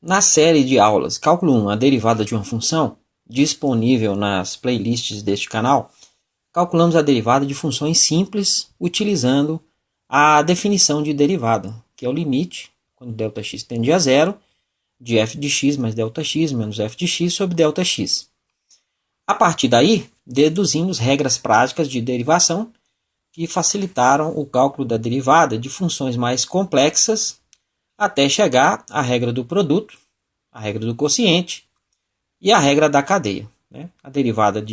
Na série de aulas Cálculo 1, a derivada de uma função, disponível nas playlists deste canal, calculamos a derivada de funções simples utilizando a definição de derivada, que é o limite, quando ΔX tende a zero, de f de x mais ΔX menos f de x sobre ΔX. A partir daí, deduzimos regras práticas de derivação que facilitaram o cálculo da derivada de funções mais complexas até chegar à regra do produto, a regra do quociente e a regra da cadeia. A derivada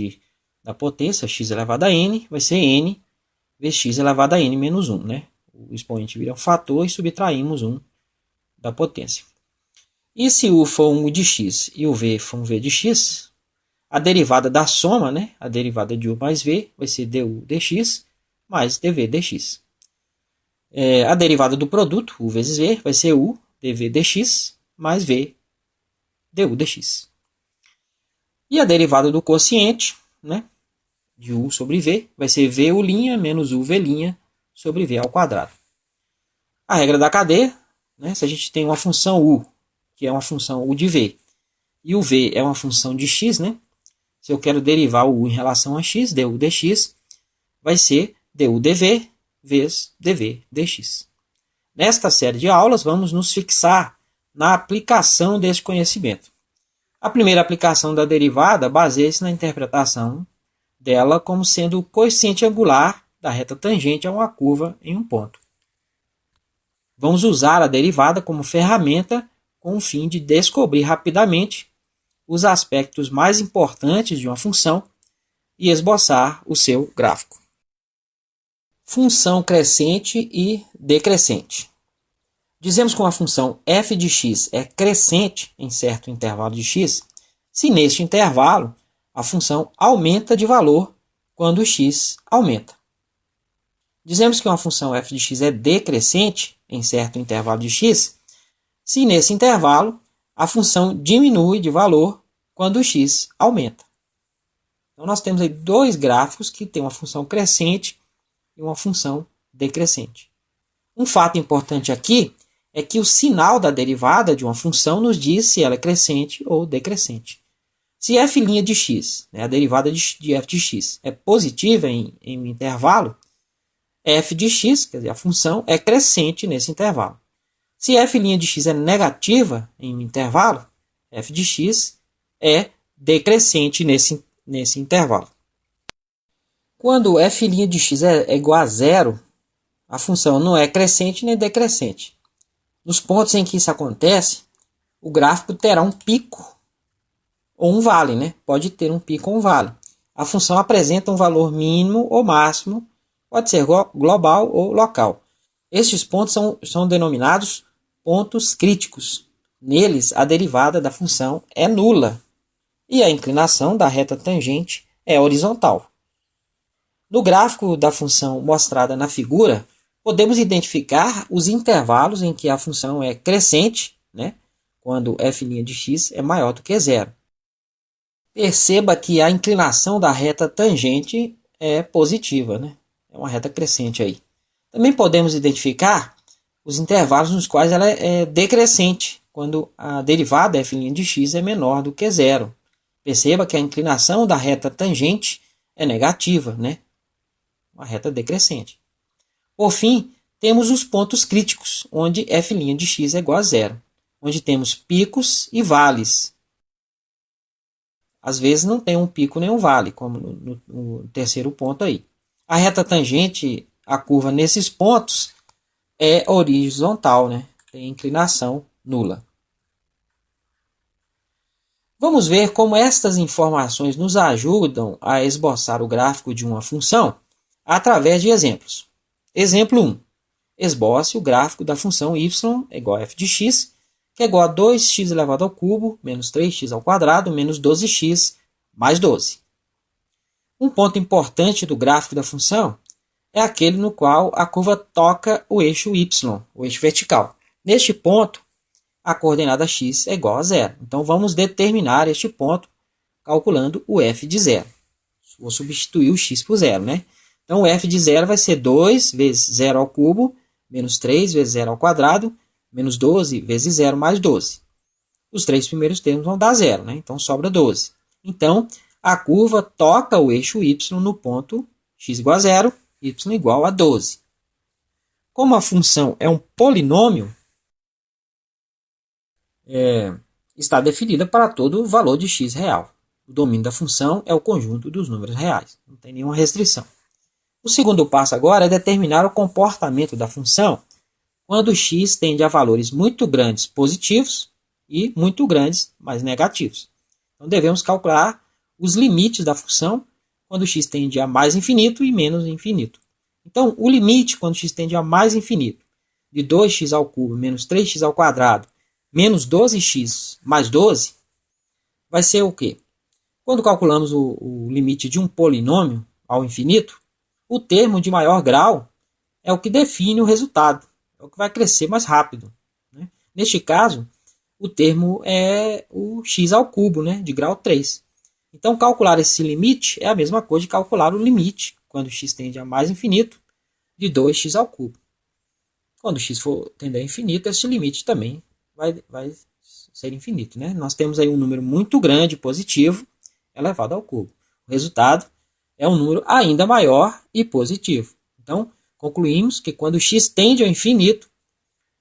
da potência x elevado a n vai ser n vezes x elevado a n menos 1. O expoente vira um fator e subtraímos 1 da potência. E se u for um u de x e o v for um v de x, a derivada da soma, a derivada de u mais v, vai ser du dx mais dv dx. A derivada do produto, u vezes v, vai ser u dv dx mais v du dx. E a derivada do quociente, de u sobre v, vai ser vu' menos uv' sobre v ao quadrado. A regra da cadeia, se a gente tem uma função u, que é uma função u de v, e o v é uma função de x, se eu quero derivar o u em relação a x, du dx, vai ser du dv vezes dv dx. Nesta série de aulas, vamos nos fixar na aplicação desse conhecimento. A primeira aplicação da derivada baseia-se na interpretação dela como sendo o coeficiente angular da reta tangente a uma curva em um ponto. Vamos usar a derivada como ferramenta com o fim de descobrir rapidamente os aspectos mais importantes de uma função e esboçar o seu gráfico. Função crescente e decrescente. Dizemos que uma função f de x é crescente em certo intervalo de x, se neste intervalo a função aumenta de valor quando x aumenta. Dizemos que uma função f de x é decrescente em certo intervalo de x, se nesse intervalo a função diminui de valor quando x aumenta. Então nós temos aí dois gráficos que têm uma função crescente e uma função decrescente. Um fato importante aqui é que o sinal da derivada de uma função nos diz se ela é crescente ou decrescente. Se f' de x, a derivada de f de x, é positiva em um intervalo, f de x, quer dizer, a função, é crescente nesse intervalo. Se f' de x é negativa em um intervalo, f de x é decrescente nesse intervalo. Quando f' de x é igual a zero, a função não é crescente nem decrescente. Nos pontos em que isso acontece, o gráfico terá um pico ou um vale, Pode ter um pico ou um vale. A função apresenta um valor mínimo ou máximo, pode ser global ou local. Estes pontos são denominados pontos críticos. Neles, a derivada da função é nula e a inclinação da reta tangente é horizontal. No gráfico da função mostrada na figura, podemos identificar os intervalos em que a função é crescente, quando f' de x é maior do que zero. Perceba que a inclinação da reta tangente é positiva, é uma reta crescente aí. Também podemos identificar os intervalos nos quais ela é decrescente, quando a derivada f' de x é menor do que zero. Perceba que a inclinação da reta tangente é negativa, uma reta decrescente. Por fim, temos os pontos críticos, onde f' de x é igual a zero, onde temos picos e vales. Às vezes não tem um pico nem um vale, como no terceiro ponto aí. A reta tangente, a curva nesses pontos, é horizontal, tem inclinação nula. Vamos ver como estas informações nos ajudam a esboçar o gráfico de uma função através de exemplos. Exemplo 1. Esboce o gráfico da função y é igual a f de x, que é igual a 2x elevado ao cubo, menos 3x ao quadrado, menos 12x, mais 12. Um ponto importante do gráfico da função é aquele no qual a curva toca o eixo y, o eixo vertical. Neste ponto, a coordenada x é igual a zero. Então, vamos determinar este ponto calculando o f de zero. Vou substituir o x por zero, Então, o f de zero vai ser 2 vezes 0 ao cubo, menos 3 vezes 0 ao quadrado, menos 12 vezes 0 mais 12. os 3 primeiros termos vão dar zero, né? Então sobra 12. Então, a curva toca o eixo y no ponto x igual a zero, y igual a 12. Como a função é um polinômio, está definida para todo valor de x real. O domínio da função é o conjunto dos números reais. Não tem nenhuma restrição. O segundo passo agora é determinar o comportamento da função quando x tende a valores muito grandes positivos e muito grandes mais negativos. Então devemos calcular os limites da função quando x tende a mais infinito e menos infinito. Então o limite quando x tende a mais infinito, de 2x ao cubo menos 3x ao quadrado menos 12x mais 12, vai ser o quê? Quando calculamos o limite de um polinômio ao infinito, o termo de maior grau é o que define o resultado, é o que vai crescer mais rápido, né? Neste caso, o termo é o x ao cubo, né, de grau 3. Então, calcular esse limite é a mesma coisa de calcular o limite, quando x tende a mais infinito, de 2x ao cubo. Quando x for tender a infinito, esse limite também vai ser infinito, né? Nós temos aí um número muito grande positivo elevado ao cubo. O resultado é um número ainda maior e positivo. Então, concluímos que quando x tende ao infinito,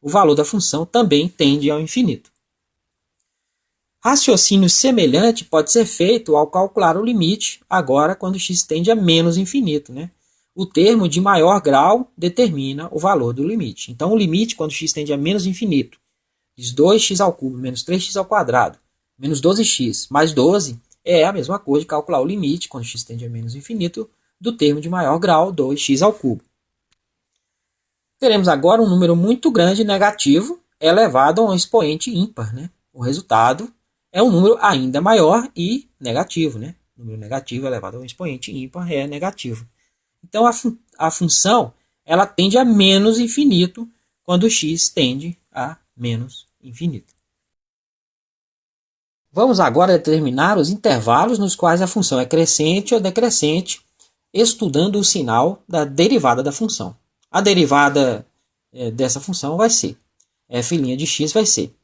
o valor da função também tende ao infinito. Raciocínio semelhante pode ser feito ao calcular o limite, agora quando x tende a menos infinito, né? O termo de maior grau determina o valor do limite. Então, o limite, quando x tende a menos infinito, diz 2x ao cubo menos 3x ao quadrado menos 12x mais 12, é a mesma coisa de calcular o limite, quando x tende a menos infinito, do termo de maior grau, 2x ao cubo. Teremos agora um número muito grande negativo elevado a um expoente ímpar, né? O resultado é um número ainda maior e negativo, né? O número negativo elevado a um expoente ímpar é negativo. Então, a função ela tende a menos infinito quando x tende a menos infinito. Vamos agora determinar os intervalos nos quais a função é crescente ou decrescente, estudando o sinal da derivada da função. A derivada dessa função vai ser, f' de x vai ser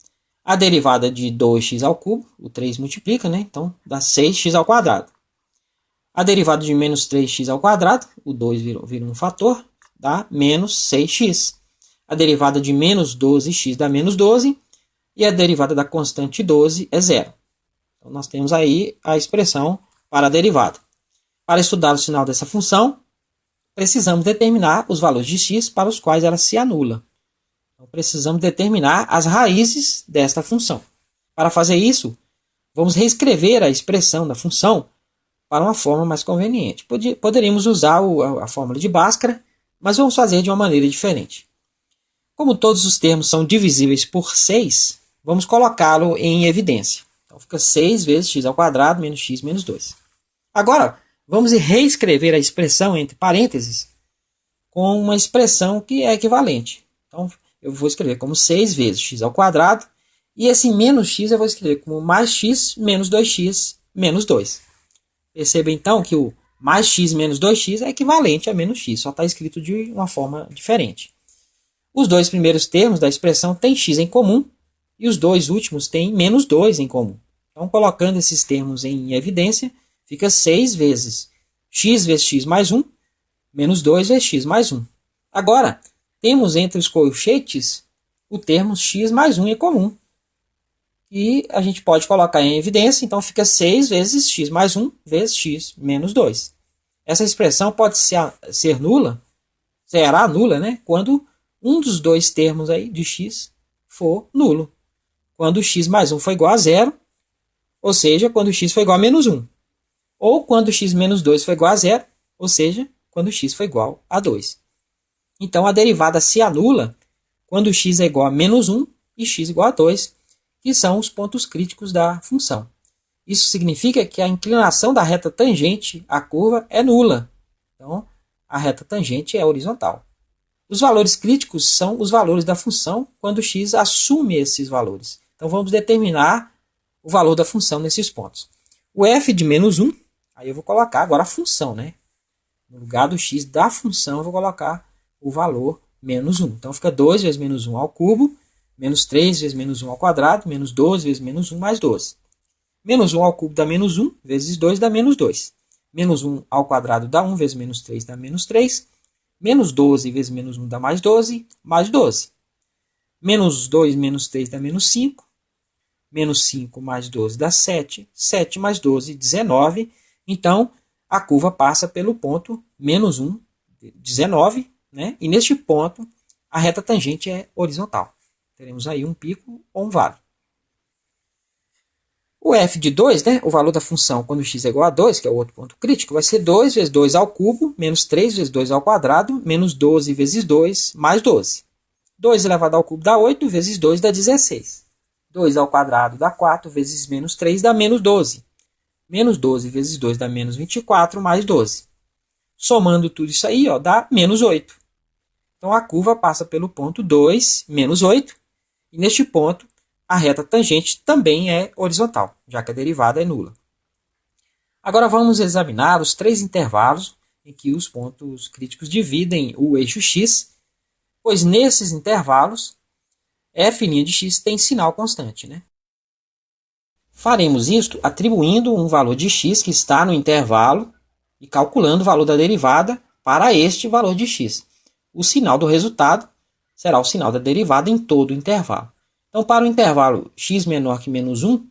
a derivada de 2x ao cubo, o 3 multiplica, né? Então dá 6x ao quadrado. A derivada de menos 3x ao quadrado, o 2 vira um fator, dá menos 6x. A derivada de menos 12x dá menos 12, e a derivada da constante 12 é zero. Então, nós temos aí a expressão para a derivada. Para estudar o sinal dessa função, precisamos determinar os valores de x para os quais ela se anula. Então, precisamos determinar as raízes desta função. Para fazer isso, vamos reescrever a expressão da função para uma forma mais conveniente. Poderíamos usar a fórmula de Bhaskara, mas vamos fazer de uma maneira diferente. Como todos os termos são divisíveis por 6, vamos colocá-lo em evidência. Então fica 6 vezes x ao quadrado menos x menos 2. Agora, vamos reescrever a expressão entre parênteses com uma expressão que é equivalente. Então, eu vou escrever como 6 vezes x ao quadrado, e esse menos x eu vou escrever como mais x menos 2x menos 2. Perceba então que o mais x menos 2x é equivalente a menos x, só está escrito de uma forma diferente. Os dois primeiros termos da expressão têm x em comum, e os dois últimos têm menos 2 em comum. Então, colocando esses termos em evidência, fica 6 vezes x mais 1, menos 2 vezes x mais 1. Agora, temos entre os coeficientes o termo x mais 1 em comum. E a gente pode colocar em evidência, então fica 6 vezes x mais 1 vezes x menos 2. Essa expressão pode ser nula, será nula, né, quando um dos dois termos aí de x for nulo. Quando x mais 1 for igual a 0, ou seja, quando x for igual a menos 1. Ou quando x menos 2 for igual a 0, ou seja, quando x for igual a 2. Então, a derivada se anula quando x é igual a menos 1 e x igual a 2, que são os pontos críticos da função. Isso significa que a inclinação da reta tangente à curva é nula. Então, a reta tangente é horizontal. Os valores críticos são os valores da função quando x assume esses valores. Então, vamos determinar o valor da função nesses pontos. O f de menos 1, aí eu vou colocar agora a função, né? No lugar do x da função, eu vou colocar o valor menos 1. Então, fica 2 vezes menos 1 ao cubo, Menos 3 vezes menos 1 ao quadrado, menos 12 vezes menos 1 mais 12. Menos 1 ao cubo dá menos 1, vezes 2 dá menos 2. Menos 1 ao quadrado dá 1, vezes menos 3 dá menos 3. Menos 12 vezes menos 1 dá mais 12, mais 12. Menos 2 menos 3 dá menos 5. Menos 5 mais 12 dá 7. 7 mais 12, 19. Então, a curva passa pelo ponto menos 1, 19. Né? E neste ponto, a reta tangente é horizontal. Teremos aí um pico ou um vale. O f de 2, né, o valor da função quando x é igual a 2, que é o outro ponto crítico, vai ser 2 vezes 2 ao cubo, menos 3 vezes 2 ao quadrado, menos 12 vezes 2, mais 12. 2 elevado ao cubo dá 8, vezes 2 dá 16. 2 ao quadrado dá 4, vezes menos 3 dá menos 12. Menos 12 vezes 2 dá menos 24, mais 12. Somando tudo isso aí, ó, dá menos 8. Então, a curva passa pelo ponto 2, menos 8. E neste ponto, a reta tangente também é horizontal, já que a derivada é nula. Agora vamos examinar os 3 intervalos em que os pontos críticos dividem o eixo x, pois nesses intervalos, f' de x tem sinal constante. Né? Faremos isto atribuindo um valor de x que está no intervalo e calculando o valor da derivada para este valor de x. O sinal do resultado será o sinal da derivada em todo o intervalo. Então, para o intervalo x menor que menos 1,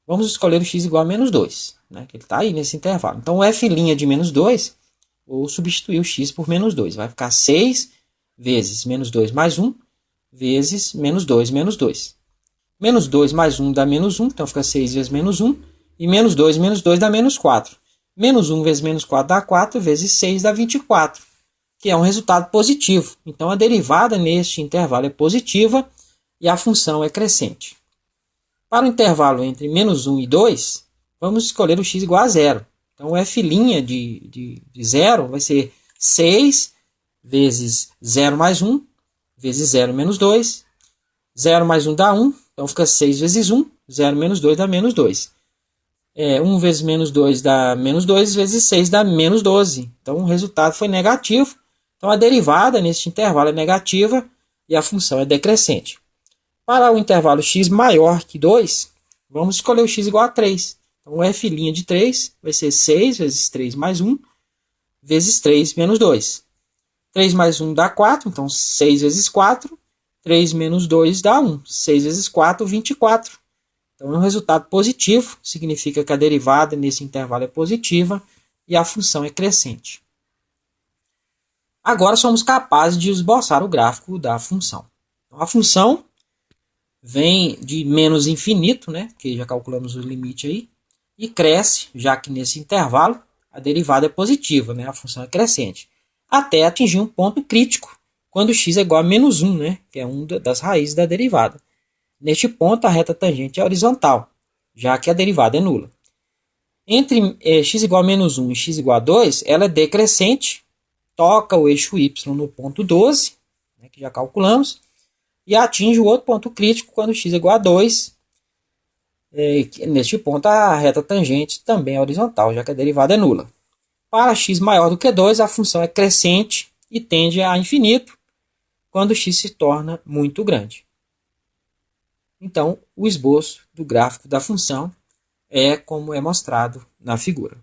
vamos escolher o x igual a menos 2, né, que ele está aí nesse intervalo. Então, o f' de menos 2, vou substituir o x por menos 2. Vai ficar 6 vezes menos 2 mais 1, vezes menos 2 menos 2. Menos 2 mais 1 dá menos 1, então fica 6 vezes menos 1. E menos 2 dá menos 4. Menos 1 vezes menos 4 dá 4, vezes 6 dá 24, que é um resultado positivo. Então, a derivada neste intervalo é positiva, e a função é crescente. Para o intervalo entre menos 1 e 2, vamos escolher o x igual a 0. Então, o f' de 0 vai ser 6 vezes 0 mais 1, vezes 0 menos 2. 0 mais 1 dá 1, então fica 6 vezes 1. 0 menos 2 dá menos 2. 1 vezes menos 2 dá menos 2, vezes 6 dá menos 12. Então, o resultado foi negativo. Então, a derivada neste intervalo é negativa e a função é decrescente. Para o intervalo x maior que 2, vamos escolher o x igual a 3. Então, o f' de 3 vai ser 6 vezes 3 mais 1, vezes 3 menos 2. 3 mais 1 dá 4, então 6 vezes 4. 3 menos 2 dá 1. 6 vezes 4, 24. Então, é um resultado positivo, significa que a derivada nesse intervalo é positiva e a função é crescente. Agora, somos capazes de esboçar o gráfico da função. Então, a função vem de menos infinito, né, que já calculamos o limite aí, e cresce, já que nesse intervalo a derivada é positiva, né, a função é crescente, até atingir um ponto crítico, quando x é igual a menos 1, né, que é uma das raízes da derivada. Neste ponto, a reta tangente é horizontal, já que a derivada é nula. Entre x igual a menos 1 e x igual a 2, ela é decrescente, toca o eixo y no ponto 12, né, que já calculamos, e atinge o outro ponto crítico quando x é igual a 2. Neste ponto, a reta tangente também é horizontal, já que a derivada é nula. Para x maior do que 2, a função é crescente e tende a infinito quando x se torna muito grande. Então, o esboço do gráfico da função é como é mostrado na figura.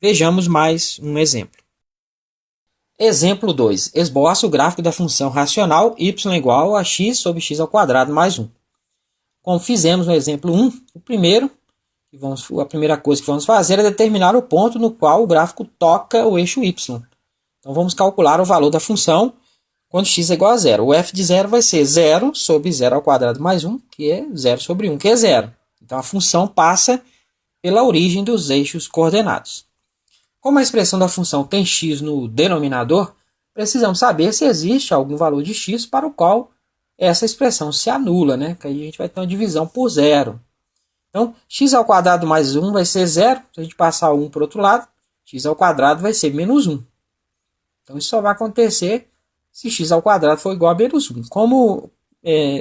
Vejamos mais um exemplo. Exemplo 2. Esboça o gráfico da função racional y igual a x sobre x ao quadrado mais 1. Como fizemos no exemplo 1, a primeira coisa que vamos fazer é determinar o ponto no qual o gráfico toca o eixo y. Então, vamos calcular o valor da função quando x é igual a 0. O f de 0 vai ser 0 sobre 0 ao quadrado mais 1, que é 0 sobre 1, que é 0. Então, a função passa pela origem dos eixos coordenados. Como a expressão da função tem x no denominador, precisamos saber se existe algum valor de x para o qual essa expressão se anula, né? Que aí a gente vai ter uma divisão por zero. Então, x ao quadrado mais 1 vai ser 0. Se a gente passar o 1 para o outro lado, x ao quadrado vai ser menos 1. Então, isso só vai acontecer se x ao quadrado for igual a menos 1. Como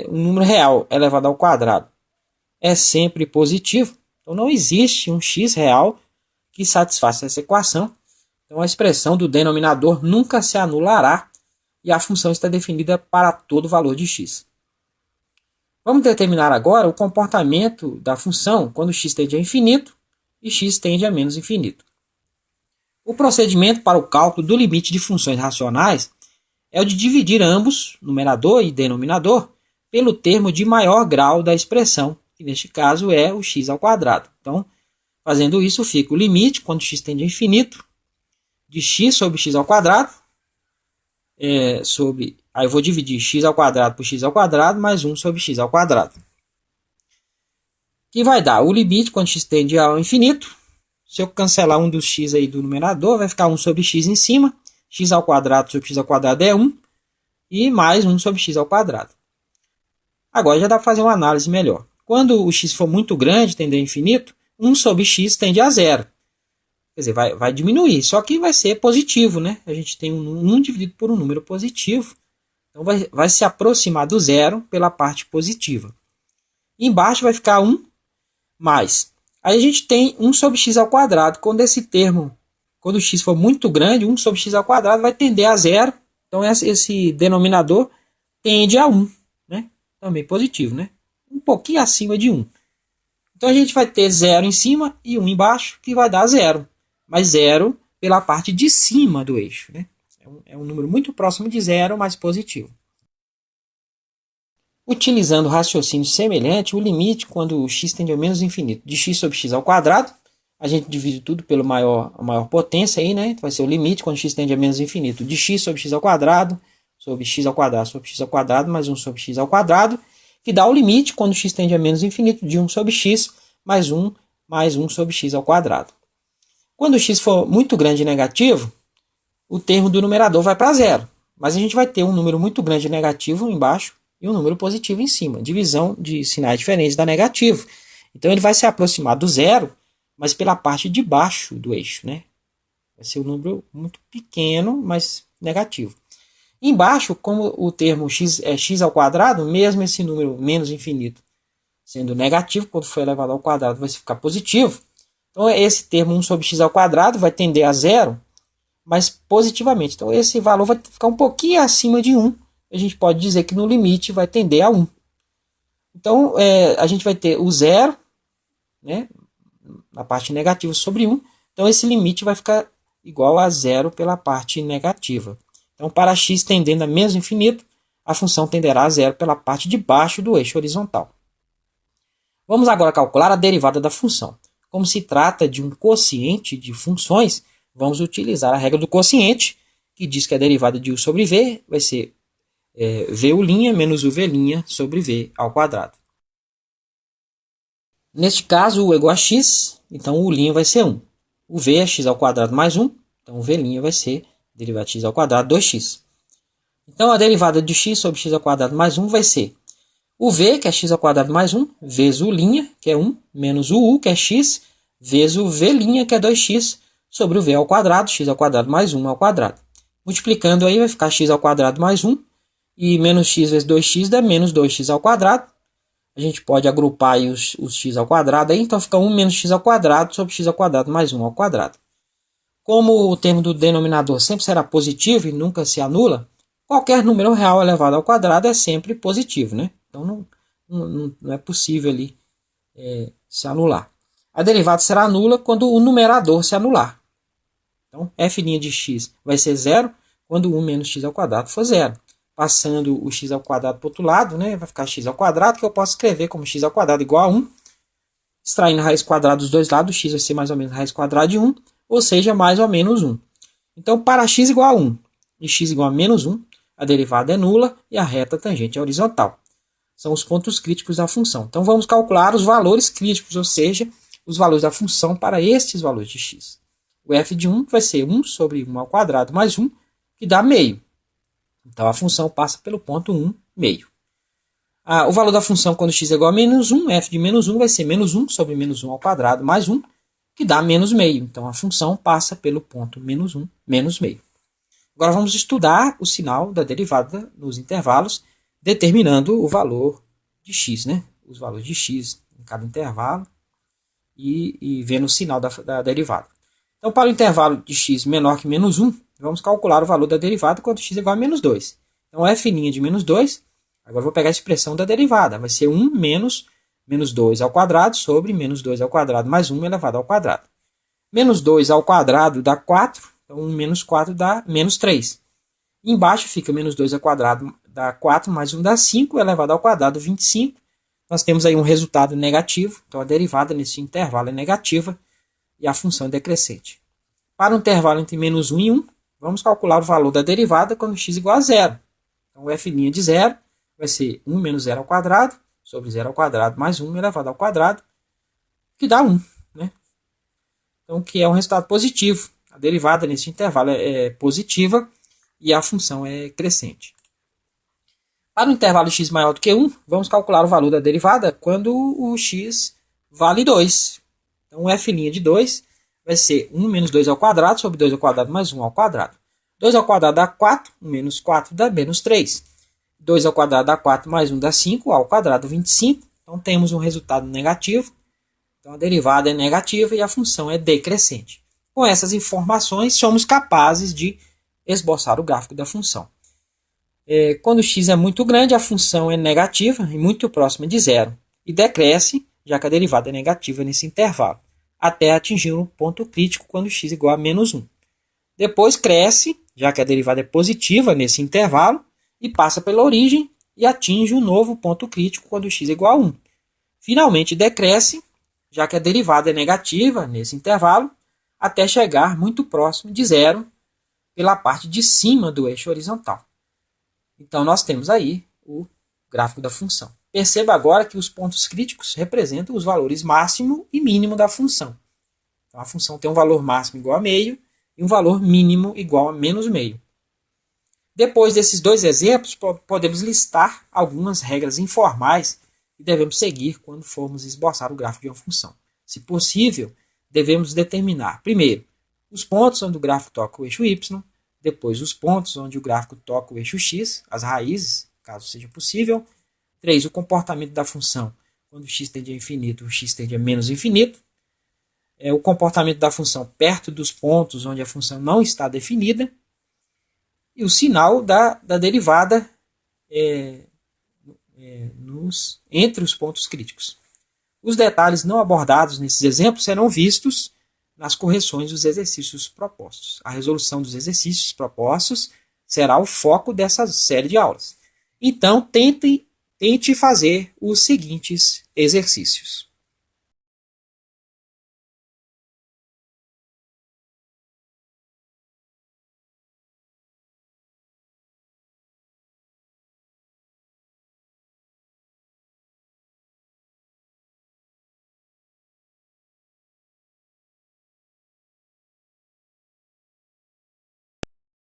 um número real elevado ao quadrado é sempre positivo, então não existe um x real que satisfaça essa equação. Então, a expressão do denominador nunca se anulará e a função está definida para todo valor de x. Vamos determinar agora o comportamento da função quando x tende a infinito e x tende a menos infinito. O procedimento para o cálculo do limite de funções racionais é o de dividir ambos, numerador e denominador, pelo termo de maior grau da expressão, que neste caso é o x ao quadrado. Então, fazendo isso, fica o limite, quando x tende a infinito, de x sobre x ao quadrado, aí eu vou dividir x ao quadrado por x ao quadrado, mais 1 sobre x ao quadrado. Que vai dar o limite, quando x tende ao infinito. Se eu cancelar um dos x aí do numerador, vai ficar 1 sobre x em cima. X ao quadrado sobre x ao quadrado é 1. E mais 1 sobre x ao quadrado. Agora já dá para fazer uma análise melhor. Quando o x for muito grande, tende a infinito, 1 sobre x tende a 0. Quer dizer, vai diminuir, só que vai ser positivo, né? A gente tem um 1 dividido por um número positivo. Então vai se aproximar do zero pela parte positiva. Embaixo vai ficar 1 mais. Aí a gente tem 1 sobre x ao quadrado. Quando esse termo, quando o x for muito grande, 1 sobre x ao quadrado vai tender a 0. Então esse denominador tende a 1. Né? Também positivo, né? Um pouquinho acima de 1. Então a gente vai ter 0 em cima e 1 embaixo, que vai dar 0. Mas 0 pela parte de cima do eixo. Né? É um número muito próximo de 0, mas positivo. Utilizando o raciocínio semelhante, o limite, quando o x tende ao menos infinito, de x sobre x ao quadrado, a gente divide tudo pela maior potência, aí, né? Então vai ser o limite, quando x tende a menos infinito, de x sobre x ao quadrado, sobre x ao quadrado, sobre x ao quadrado, mais 1 sobre x ao quadrado, que dá o limite, quando x tende a menos infinito, de 1 sobre x, mais 1 sobre x ao quadrado. Quando o x for muito grande e negativo, o termo do numerador vai para 0. Mas a gente vai ter um número muito grande negativo embaixo e um número positivo em cima. Divisão de sinais diferentes dá negativo. Então ele vai se aproximar do zero, mas pela parte de baixo do eixo. Né? Vai ser um número muito pequeno, mas negativo. Embaixo, como o termo x é x ao quadrado, mesmo esse número menos infinito sendo negativo, quando for elevado ao quadrado vai ficar positivo. Então esse termo 1 sobre x ao quadrado vai tender a 0, mas positivamente. Então esse valor vai ficar um pouquinho acima de 1. A gente pode dizer que no limite vai tender a 1. Então a gente vai ter o 0, né, na parte negativa sobre 1. Então esse limite vai ficar igual a 0 pela parte negativa. Então para x tendendo a menos infinito, a função tenderá a 0 pela parte de baixo do eixo horizontal. Vamos agora calcular a derivada da função. Como se trata de um quociente de funções, vamos utilizar a regra do quociente, que diz que a derivada de u sobre v vai ser v' menos uv' sobre v ao quadrado. Neste caso, u é igual a x, então o u' vai ser 1. O v é x ao quadrado mais 1, então o v' vai ser derivada de x ao quadrado 2x. Então a derivada de x sobre x ao quadrado mais 1 vai ser o v, que é x ao quadrado mais 1, vezes o u', que é 1, menos o u, que é x, vezes o v', que é 2x, sobre o v ao quadrado, x ao quadrado mais 1 ao quadrado. Multiplicando aí vai ficar x ao quadrado mais 1, e menos x vezes 2x dá menos 2x ao quadrado. A gente pode agrupar aí os x ao quadrado, aí, então fica 1 menos x ao quadrado sobre x ao quadrado mais 1 ao quadrado. Como o termo do denominador sempre será positivo e nunca se anula, qualquer número real elevado ao quadrado é sempre positivo, né? Então não é possível ali se anular. A derivada será nula quando o numerador se anular. Então f' de x vai ser 0 quando 1 menos x ao quadrado for 0. Passando o x ao quadrado para o outro lado, né, vai ficar x ao quadrado, que eu posso escrever como x ao quadrado igual a 1. Extraindo a raiz quadrada dos dois lados, x vai ser mais ou menos a raiz quadrada de 1, ou seja, mais ou menos 1. Então, para x igual a 1 e x igual a menos 1, a derivada é nula e a reta tangente é horizontal. São os pontos críticos da função. Então, vamos calcular os valores críticos, ou seja, os valores da função para estes valores de x. O f de 1 vai ser 1 sobre 1 ao quadrado mais 1, que dá meio. Então, a função passa pelo ponto 1, meio. O valor da função quando x é igual a menos 1, f de menos 1 vai ser menos 1 sobre menos 1 ao quadrado mais 1, que dá menos meio. Então, a função passa pelo ponto menos 1, menos meio. Agora, vamos estudar o sinal da derivada nos intervalos, determinando o valor de x, né? Os valores de x em cada intervalo e vendo o sinal da derivada. Então, para o intervalo de x menor que menos 1, vamos calcular o valor da derivada quando x é igual a menos 2. Então, f' de menos 2 Agora eu vou pegar a expressão da derivada. Vai ser 1 menos 2 ao quadrado sobre menos 2 ao quadrado mais 1 elevado ao quadrado. Menos 2 ao quadrado dá 4, então 1 menos 4 dá menos 3. Embaixo fica menos 2 ao quadrado dá 4, mais 1 dá 5, elevado ao quadrado 25. Nós temos aí um resultado negativo, então a derivada nesse intervalo é negativa e a função é decrescente. Para um intervalo entre menos 1 e 1, vamos calcular o valor da derivada quando x igual a zero. Então o f' de zero vai ser 1 menos 0 ao quadrado sobre 0 ao quadrado mais 1 elevado ao quadrado, que dá 1. Né? Então, que é um resultado positivo. A derivada nesse intervalo é positiva e a função é crescente. Para o intervalo x maior do que 1, vamos calcular o valor da derivada quando o x vale 2. Então, o f' de 2 vai ser 1 menos 2 ao quadrado sobre 2 ao quadrado mais 1 ao quadrado. 2 ao quadrado dá 4, 1 menos 4 dá menos 3. 2 ao quadrado dá 4, mais 1 dá 5, ao quadrado 25. Então, temos um resultado negativo. Então, a derivada é negativa e a função é decrescente. Com essas informações, somos capazes de esboçar o gráfico da função. Quando x é muito grande, a função é negativa e muito próxima de zero. E decresce, já que a derivada é negativa nesse intervalo, até atingir o ponto crítico quando x igual a menos 1. Depois cresce, já que a derivada é positiva nesse intervalo, e passa pela origem e atinge um novo ponto crítico quando x é igual a 1. Finalmente decresce, já que a derivada é negativa nesse intervalo, até chegar muito próximo de zero pela parte de cima do eixo horizontal. Então nós temos aí o gráfico da função. Perceba agora que os pontos críticos representam os valores máximo e mínimo da função. Então a função tem um valor máximo igual a meio e um valor mínimo igual a menos meio. Depois desses dois exemplos, podemos listar algumas regras informais que devemos seguir quando formos esboçar o gráfico de uma função. Se possível, devemos determinar, primeiro, os pontos onde o gráfico toca o eixo y, depois os pontos onde o gráfico toca o eixo x, as raízes, caso seja possível. 3. O comportamento da função quando x tende a infinito, o x tende a menos infinito. O comportamento da função perto dos pontos onde a função não está definida. E o sinal da derivada entre os pontos críticos. Os detalhes não abordados nesses exemplos serão vistos nas correções dos exercícios propostos. A resolução dos exercícios propostos será o foco dessa série de aulas. Então, tente fazer os seguintes exercícios.